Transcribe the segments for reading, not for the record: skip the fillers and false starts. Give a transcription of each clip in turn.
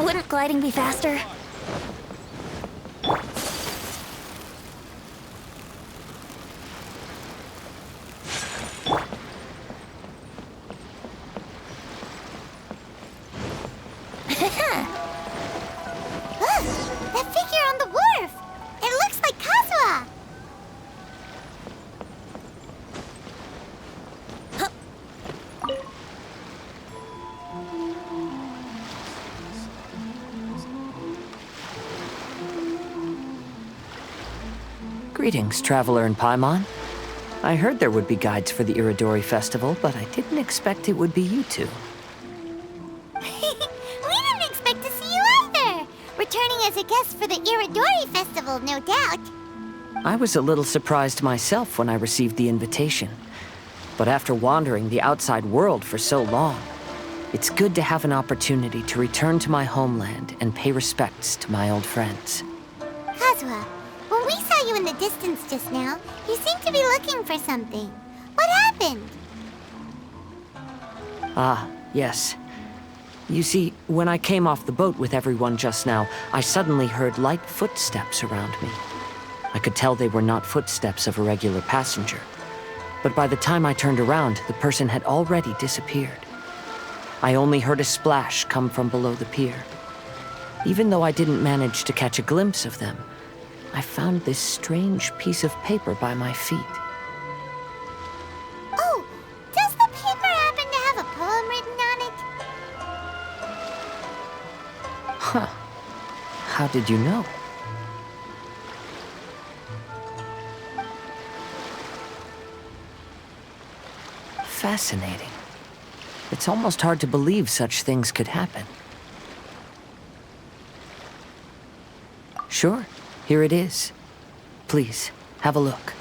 Wouldn't gliding be faster? That figure on the wharf! It looks like Kazuha! Greetings, traveler in Paimon. I heard there would be guides for the Iradori festival, but I didn't expect it would be you two. We didn't expect to see you either! Returning as a guest for the Iradori festival, no doubt. I was a little surprised myself when I received the invitation. But after wandering the outside world for so long, it's good to have an opportunity to return to my homeland and pay respects to my old friends. Kazuha, when we saw you in the distance just now, you seemed to be looking for something. What happened? Ah, yes. You see, when I came off the boat with everyone just now, I suddenly heard light footsteps around me. I could tell they were not footsteps of a regular passenger. But by the time I turned around, the person had already disappeared. I only heard a splash come from below the pier. Even though I didn't manage to catch a glimpse of them, I found this strange piece of paper by my feet. Oh, does the paper happen to have a poem written on it? Huh. How did you know? Fascinating. It's almost hard to believe such things could happen. Sure, here it is. Please, have a look.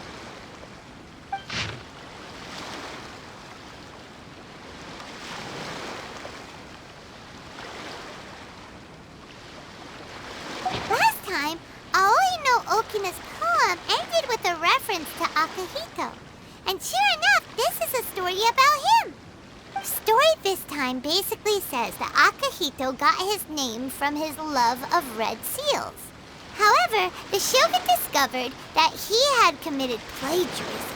Last time, Aoi no Okina's poem ended with a reference to Akihito. And sure enough, this is a story about him. The story this time basically says that Akihito got his name from his love of red seals. However, the shogun discovered that he had committed plagiarism,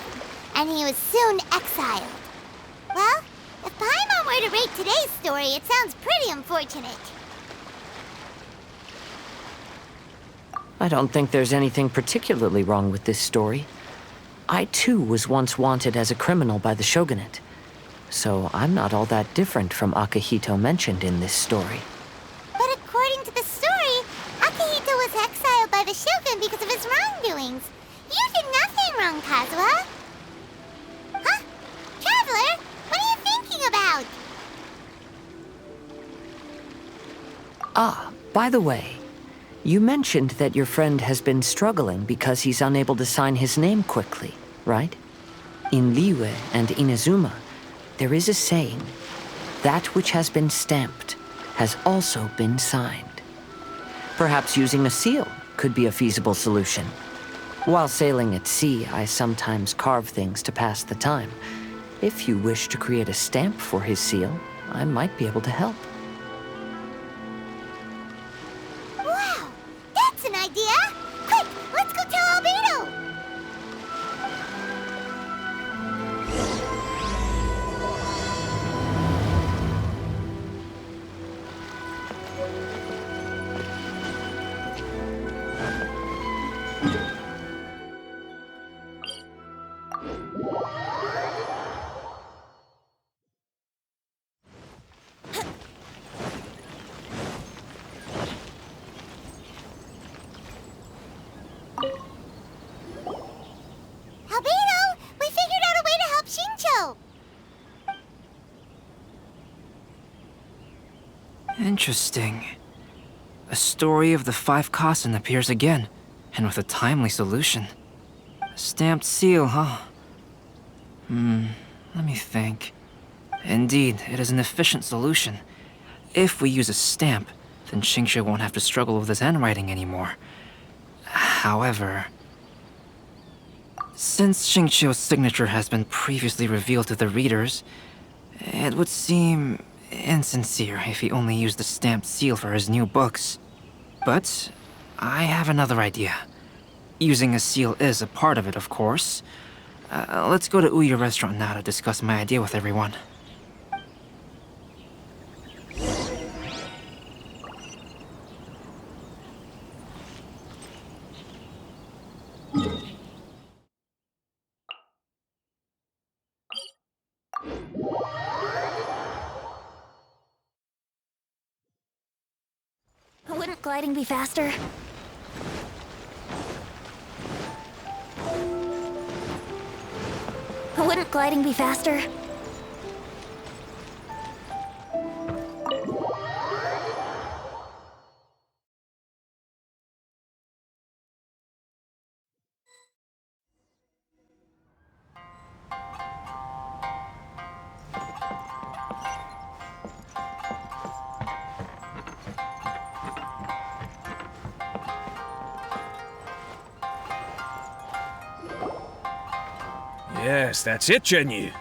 and he was soon exiled. Well, if Paimon were to rate today's story, it sounds pretty unfortunate. I don't think there's anything particularly wrong with this story. I too was once wanted as a criminal by the shogunate, so I'm not all that different from Akihito mentioned in this story. But according to the story, Akihito was exiled by the shogun because of his wrongdoings. You did nothing wrong, Kazuha. Huh? Traveler, what are you thinking about? Ah, by the way, you mentioned that your friend has been struggling because he's unable to sign his name quickly, right? In Liyue and Inazuma, there is a saying, that which has been stamped has also been signed. Perhaps using a seal could be a feasible solution. While sailing at sea, I sometimes carve things to pass the time. If you wish to create a stamp for his seal, I might be able to help. Wow, that's an idea! Quick, let's go tell Albedo! Albedo, we figured out a way to help Shincho! Interesting. A story of the 5 Kasen appears again, and with a timely solution. A stamped seal, huh? Let me think. Indeed, it is an efficient solution. If we use a stamp, then Xingqiu won't have to struggle with his handwriting anymore. However, since Xingqiu's signature has been previously revealed to the readers, it would seem insincere if he only used the stamped seal for his new books. But I have another idea. Using a seal is a part of it, of course. Let's go to Ouya restaurant now to discuss my idea with everyone. Wouldn't gliding be faster? Wouldn't gliding be faster? Yes, that's it, Jinyu.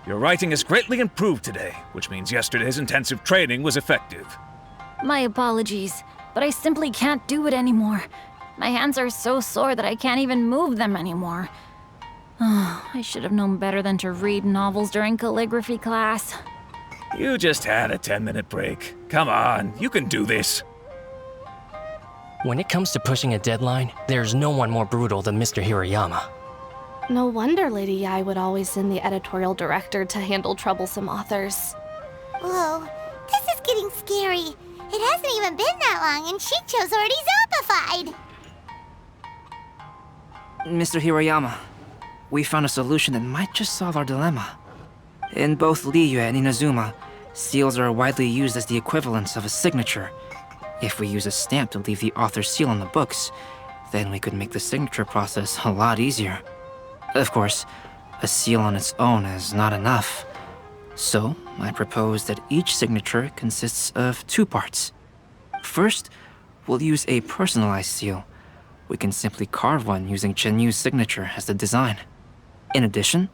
Your writing has greatly improved today, which means yesterday's intensive training was effective. My apologies, but I simply can't do it anymore. My hands are so sore that I can't even move them anymore. I should have known better than to read novels during calligraphy class. You just had a 10-minute break. Come on, you can do this. When it comes to pushing a deadline, there's no one more brutal than Mr. Hirayama. No wonder Lady Yai would always send the editorial director to handle troublesome authors. Whoa, this is getting scary. It hasn't even been that long and Shincho's already zombified. Mr. Hirayama, we found a solution that might just solve our dilemma. In both Liyue and Inazuma, seals are widely used as the equivalents of a signature. If we use a stamp to leave the author's seal on the books, then we could make the signature process a lot easier. Of course, a seal on its own is not enough. So, I propose that each signature consists of two parts. First, we'll use a personalized seal. We can simply carve one using Chenyu's signature as the design. In addition,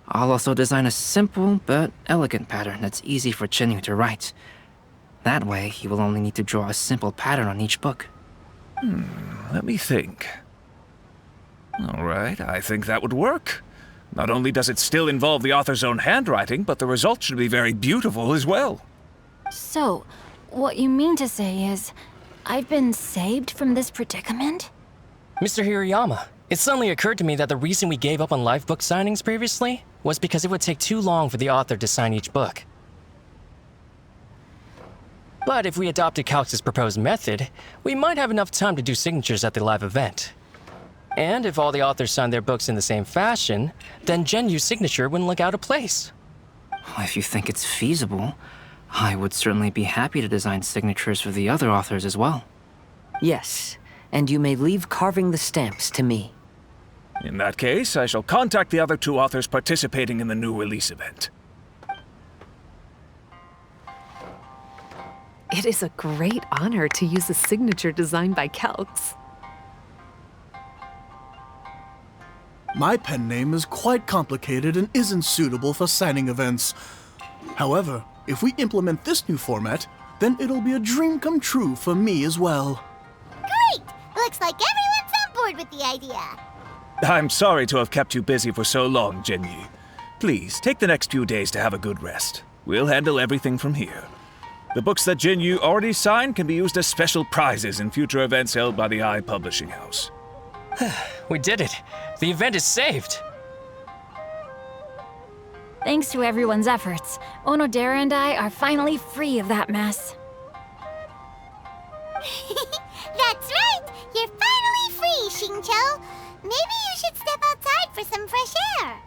I'll also design a simple but elegant pattern that's easy for Chenyu to write. That way, he will only need to draw a simple pattern on each book. Let me think. All right, I think that would work. Not only does it still involve the author's own handwriting, but the result should be very beautiful as well. So, what you mean to say is, I've been saved from this predicament? Mr. Hirayama, it suddenly occurred to me that the reason we gave up on live book signings previously was because it would take too long for the author to sign each book. But if we adopted Calx's proposed method, we might have enough time to do signatures at the live event. And if all the authors signed their books in the same fashion, then Genyu's signature wouldn't look out of place. If you think it's feasible, I would certainly be happy to design signatures for the other authors as well. Yes, and you may leave carving the stamps to me. In that case, I shall contact the other two authors participating in the new release event. It is a great honor to use a signature designed by Calx. My pen name is quite complicated and isn't suitable for signing events. However, if we implement this new format, then it'll be a dream come true for me as well. Great! Looks like everyone's on board with the idea. I'm sorry to have kept you busy for so long, Jinyu. Please, take the next few days to have a good rest. We'll handle everything from here. The books that Jinyu already signed can be used as special prizes in future events held by the I Publishing House. We did it! The event is saved! Thanks to everyone's efforts, Onodera and I are finally free of that mess. That's right! You're finally free, Xingqiu! Maybe you should step outside for some fresh air.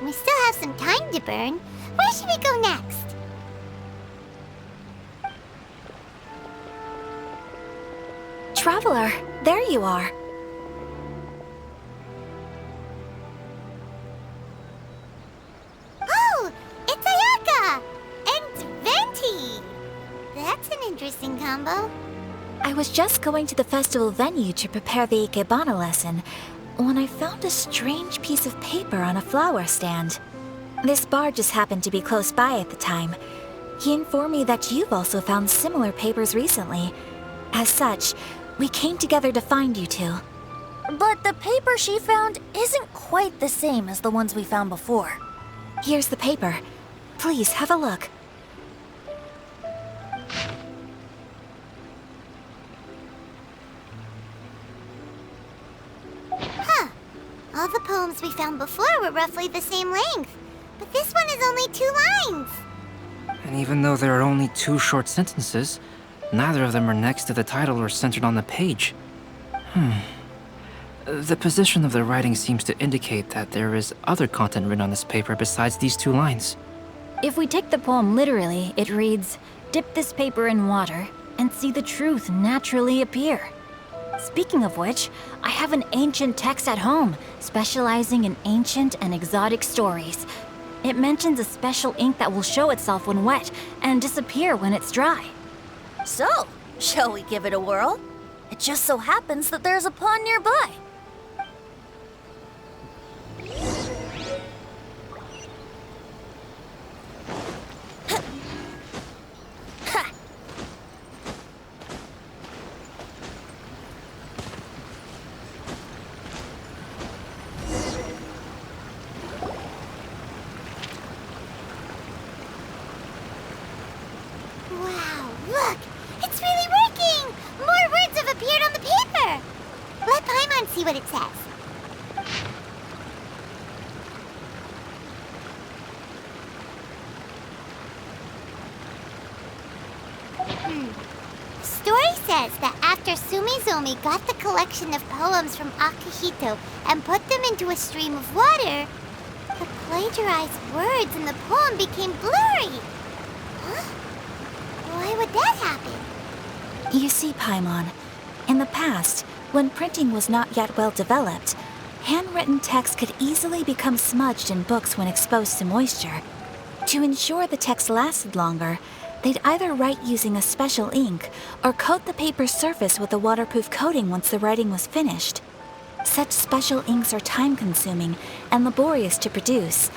We still have some time to burn. Where should we go next? Traveler, there you are. Oh, it's Ayaka! And Venti! That's an interesting combo. I was just going to the festival venue to prepare the Ikebana lesson when I found a strange piece of paper on a flower stand. This bar just happened to be close by at the time. He informed me that you've also found similar papers recently. As such, we came together to find you two. But the paper she found isn't quite the same as the ones we found before. Here's the paper. Please, have a look. Huh. All the poems we found before were roughly the same length. But this one is only 2 lines. And even though there are only 2 short sentences, neither of them are next to the title or centered on the page. The position of the writing seems to indicate that there is other content written on this paper besides these 2 lines. If we take the poem literally, it reads, "Dip this paper in water and see the truth naturally appear." Speaking of which, I have an ancient text at home, specializing in ancient and exotic stories. It mentions a special ink that will show itself when wet and disappear when it's dry. So, shall we give it a whirl? It just so happens that there's a pond nearby. Wow, look! It's really working! More words have appeared on the paper! Let Paimon see what it says. The story says that after Sumizomi got the collection of poems from Akihito and put them into a stream of water, the plagiarized words in the poem became blurry. Huh? Why would that happen? You see, Paimon, in the past, when printing was not yet well developed, handwritten text could easily become smudged in books when exposed to moisture. To ensure the text lasted longer, they'd either write using a special ink or coat the paper's surface with a waterproof coating once the writing was finished. Such special inks are time-consuming and laborious to produce,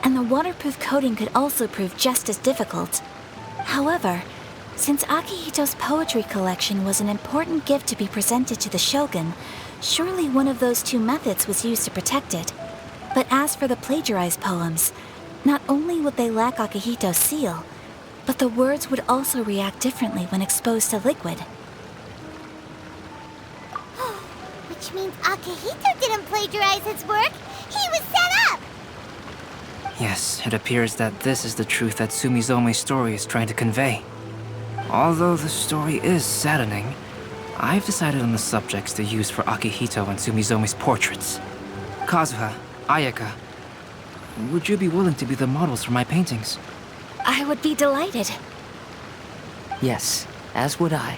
and the waterproof coating could also prove just as difficult. However, since Akihito's poetry collection was an important gift to be presented to the shogun, surely one of those 2 methods was used to protect it. But as for the plagiarized poems, not only would they lack Akihito's seal, but the words would also react differently when exposed to liquid. Which means Akihito didn't plagiarize his work. He was set up! Yes, it appears that this is the truth that Sumizomi's story is trying to convey. Although the story is saddening, I've decided on the subjects to use for Akihito and Sumizomi's portraits. Kazuha, Ayaka, would you be willing to be the models for my paintings? I would be delighted. Yes, as would I.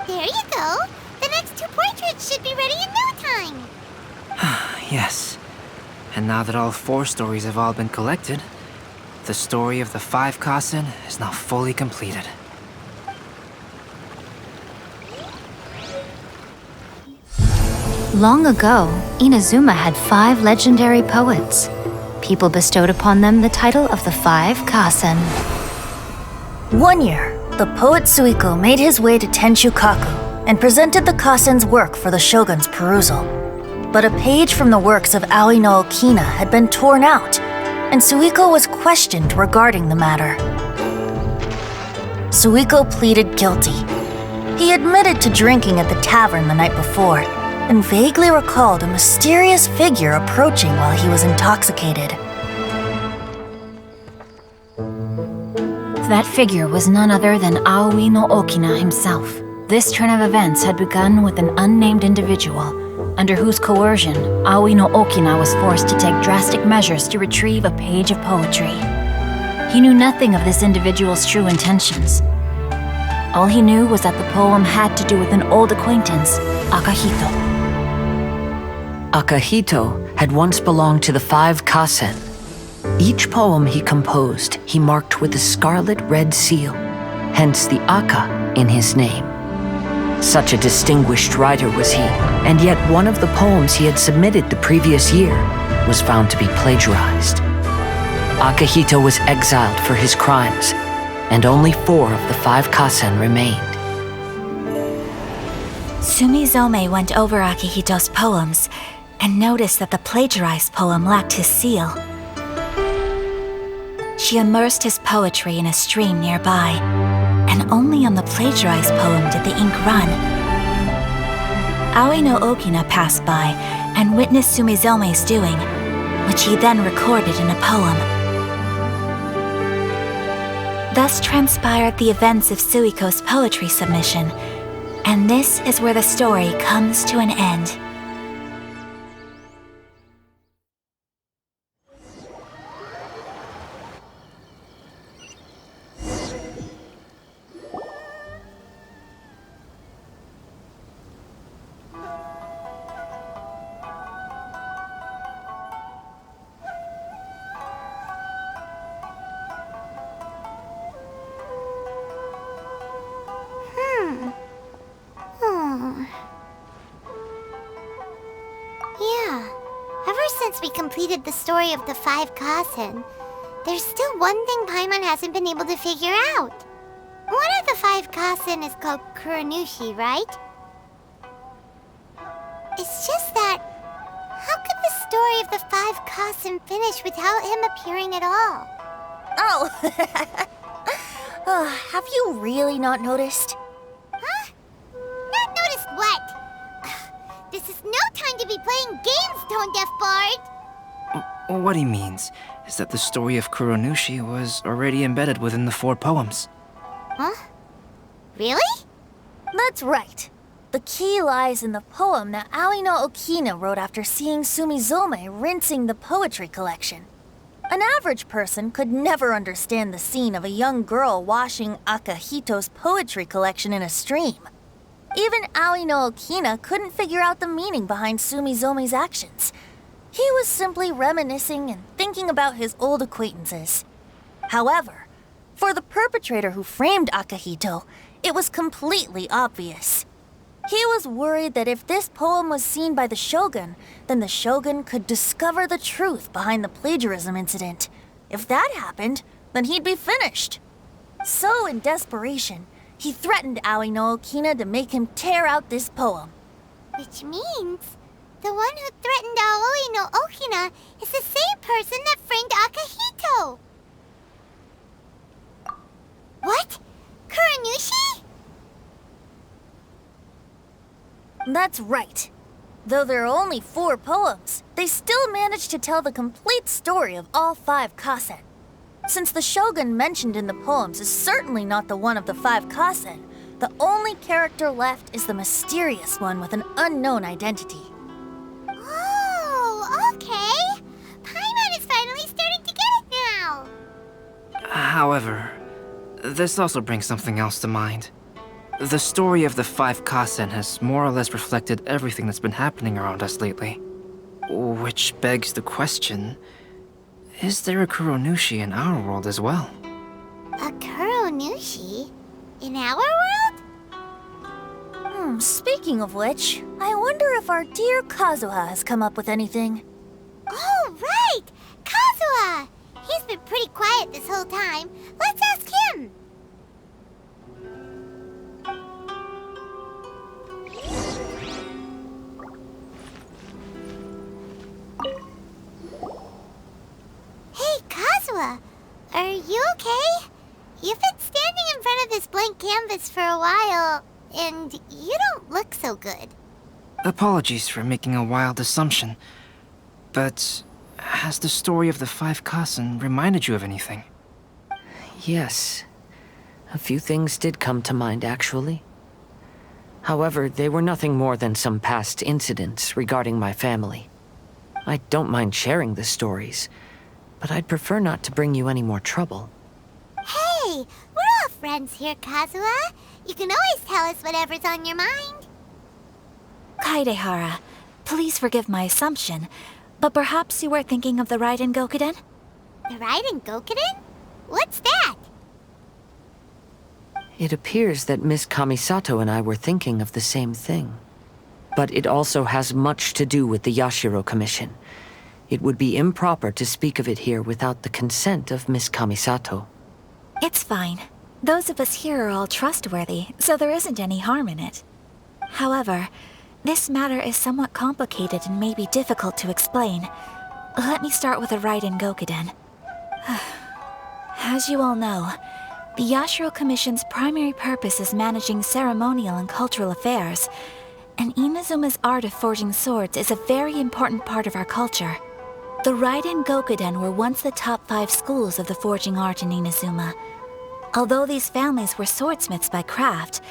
There you go. The next 2 portraits should be ready in no time. Yes. And now that all 4 stories have all been collected, the story of the 5 Kasen is now fully completed. Long ago, Inazuma had 5 legendary poets. People bestowed upon them the title of the 5 Kasen. One year, the poet Suiko made his way to Tenshukaku and presented the Kasen's work for the shogun's perusal. But a page from the works of Aoi no Okina had been torn out, and Suiko was questioned regarding the matter. Suiko pleaded guilty. He admitted to drinking at the tavern the night before, and vaguely recalled a mysterious figure approaching while he was intoxicated. That figure was none other than Aoi no Okina himself. This turn of events had begun with an unnamed individual, under whose coercion, Aoi no Okina was forced to take drastic measures to retrieve a page of poetry. He knew nothing of this individual's true intentions. All he knew was that the poem had to do with an old acquaintance, Akahito. Akahito had once belonged to the 5 Kasen. Each poem he composed, he marked with a scarlet red seal, hence the Aka in his name. Such a distinguished writer was he, and yet one of the poems he had submitted the previous year was found to be plagiarized. Akahito was exiled for his crimes, and only 4 of the 5 Kasen remained. Sumizome went over Akihito's poems and noticed that the plagiarized poem lacked his seal. She immersed his poetry in a stream nearby, and only on the plagiarized poem did the ink run. Aoi no Okina passed by and witnessed Sumizome's doing, which he then recorded in a poem. Thus transpired the events of Suiko's poetry submission, and this is where the story comes to an end. Yeah, ever since we completed the story of the 5 Kasen, there's still one thing Paimon hasn't been able to figure out. One of the 5 Kasen is called Kuranushi, right? It's just that, how could the story of the 5 Kasen finish without him appearing at all? Oh! Have you really not noticed? Huh? Not noticed what? This is no time to be playing games, Tone-Deaf Bard! What he means is that the story of Kuronushi was already embedded within the 4 poems. Huh? Really? That's right. The key lies in the poem that Aoi no Okina wrote after seeing Sumizome rinsing the poetry collection. An average person could never understand the scene of a young girl washing Akahito's poetry collection in a stream. Even Aoi no Okina couldn't figure out the meaning behind Sumizome's actions. He was simply reminiscing and thinking about his old acquaintances. However, for the perpetrator who framed Akahito, it was completely obvious. He was worried that if this poem was seen by the Shogun, then the Shogun could discover the truth behind the plagiarism incident. If that happened, then he'd be finished. So in desperation, he threatened Aoi no Okina to make him tear out this poem. Which means the one who threatened Aoi no Okina is the same person that framed Akahito. What? Kuranushi? That's right. Though there are only 4 poems, they still managed to tell the complete story of all 5 Kasen. Since the Shogun mentioned in the poems is certainly not the one of the 5 Kasen, the only character left is the mysterious one with an unknown identity. Oh, okay. Paimon is finally starting to get it now. However, this also brings something else to mind. The story of the 5 Kasen has more or less reflected everything that's been happening around us lately. Which begs the question, is there a Kuronushi in our world as well? A Kuranushi? In our world? Speaking of which, I wonder if our dear Kazuha has come up with anything. Oh, right! Kazuha! He's been pretty quiet this whole time. Let's ask him! Hey, Kazuha! Are you okay? You've been standing in front of this blank canvas for a while, and you don't look so good. Apologies for making a wild assumption, but has the story of the 5 Kasen reminded you of anything? Yes. A few things did come to mind, actually. However, they were nothing more than some past incidents regarding my family. I don't mind sharing the stories, but I'd prefer not to bring you any more trouble. Hey, we're all friends here, Kazuha. You can always tell us whatever's on your mind. Kaidehara, please forgive my assumption, but perhaps you were thinking of the Raiden Gokuden? The Raiden Gokuden? What's that? It appears that Miss Kamisato and I were thinking of the same thing. But it also has much to do with the Yashiro Commission. It would be improper to speak of it here without the consent of Miss Kamisato. It's fine. Those of us here are all trustworthy, so there isn't any harm in it. However, this matter is somewhat complicated and may be difficult to explain. Let me start with the Raiden Gokuden. As you all know, the Yashiro Commission's primary purpose is managing ceremonial and cultural affairs, and Inazuma's art of forging swords is a very important part of our culture. The Raiden Gokuden were once the top 5 schools of the forging art in Inazuma. Although these families were swordsmiths by craft,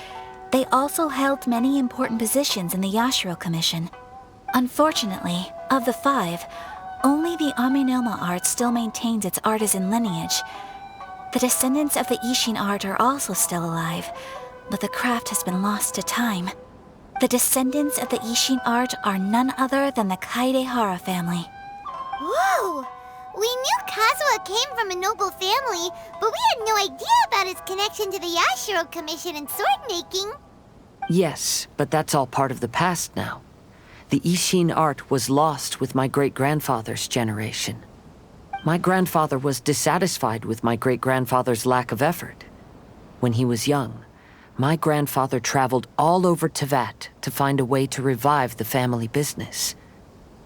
they also held many important positions in the Yashiro Commission. Unfortunately, of the 5, only the Amenoma art still maintains its artisan lineage. The descendants of the Ishin art are also still alive, but the craft has been lost to time. The descendants of the Ishin art are none other than the Kaidehara family. Whoa! We knew Kazuha came from a noble family, but we had no idea about his connection to the Yashiro Commission and sword making. Yes, but that's all part of the past now. The Ishin art was lost with my great-grandfather's generation. My grandfather was dissatisfied with my great-grandfather's lack of effort. When he was young, my grandfather traveled all over Teyvat to find a way to revive the family business.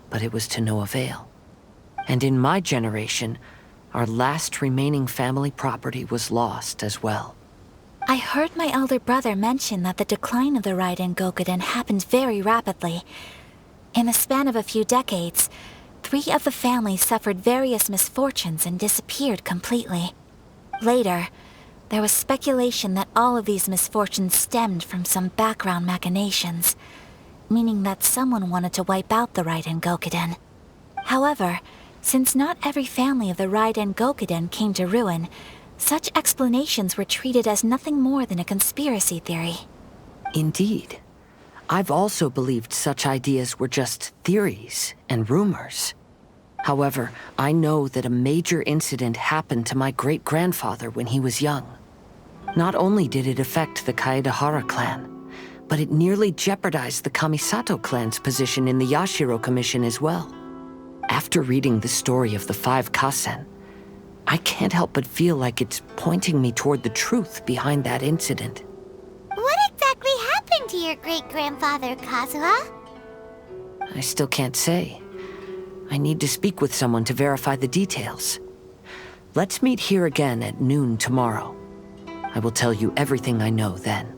But it was to no avail. And in my generation, our last remaining family property was lost as well. I heard my elder brother mention that the decline of the Raiden Gokuden happened very rapidly. In the span of a few decades, 3 of the families suffered various misfortunes and disappeared completely. Later, there was speculation that all of these misfortunes stemmed from some background machinations, meaning that someone wanted to wipe out the Raiden Gokuden. However, since not every family of the Raiden Gokuden came to ruin, such explanations were treated as nothing more than a conspiracy theory. Indeed. I've also believed such ideas were just theories and rumors. However, I know that a major incident happened to my great-grandfather when he was young. Not only did it affect the Kaedehara clan, but it nearly jeopardized the Kamisato clan's position in the Yashiro Commission as well. After reading the story of the 5 Kasen, I can't help but feel like it's pointing me toward the truth behind that incident. What exactly happened to your great-grandfather, Kazuha? I still can't say. I need to speak with someone to verify the details. Let's meet here again at noon tomorrow. I will tell you everything I know then.